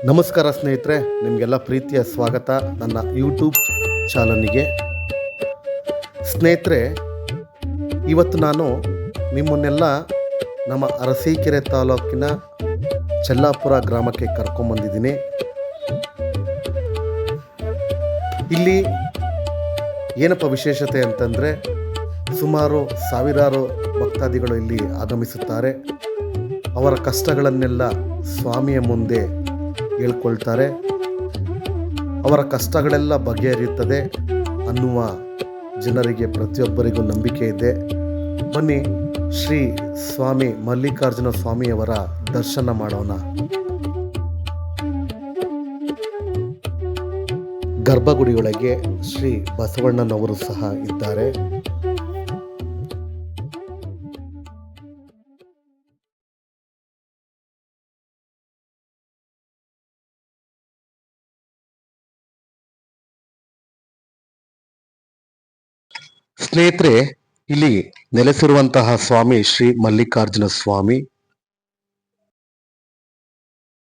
ನಮಸ್ಕಾರ ಸ್ನೇಹಿತರೆ, ನಿಮಗೆಲ್ಲ ಪ್ರೀತಿಯ ಸ್ವಾಗತ ನನ್ನ ಯೂಟ್ಯೂಬ್ ಚಾನಲ್ನಿಗೆ. ಸ್ನೇಹಿತರೆ, ಇವತ್ತು ನಾನು ನಿಮ್ಮನ್ನೆಲ್ಲ ನಮ್ಮ ಅರಸೀಕೆರೆ ತಾಲೂಕಿನ ಚೆಲ್ಲಾಪುರ ಗ್ರಾಮಕ್ಕೆ ಕರ್ಕೊಂಬಂದಿದ್ದೀನಿ. ಇಲ್ಲಿ ಏನಪ್ಪ ವಿಶೇಷತೆ ಅಂತಂದರೆ, ಸುಮಾರು ಸಾವಿರಾರು ಭಕ್ತಾದಿಗಳು ಇಲ್ಲಿ ಆಗಮಿಸುತ್ತಾರೆ. ಅವರ ಕಷ್ಟಗಳನ್ನೆಲ್ಲ ಸ್ವಾಮಿಯ ಮುಂದೆ ಹೇಳ್ಕೊಳ್ತಾರೆ. ಅವರ ಕಷ್ಟಗಳೆಲ್ಲ ಬಗೆಹರಿಯುತ್ತದೆ ಅನ್ನುವ ಜನರಿಗೆ ಪ್ರತಿಯೊಬ್ಬರಿಗೂ ನಂಬಿಕೆ ಇದೆ. ಬನ್ನಿ, ಶ್ರೀ ಸ್ವಾಮಿ ಮಲ್ಲಿಕಾರ್ಜುನ ಸ್ವಾಮಿಯವರ ದರ್ಶನ ಮಾಡೋಣ. ಗರ್ಭಗುಡಿಯೊಳಗೆ ಶ್ರೀ ಬಸವಣ್ಣನವರು ಸಹ ಇದ್ದಾರೆ. ಸ್ನೇಹಿತರೆ, ಇಲ್ಲಿ ನೆಲೆಸಿರುವಂತಹ ಸ್ವಾಮಿ ಶ್ರೀ ಮಲ್ಲಿಕಾರ್ಜುನ ಸ್ವಾಮಿ.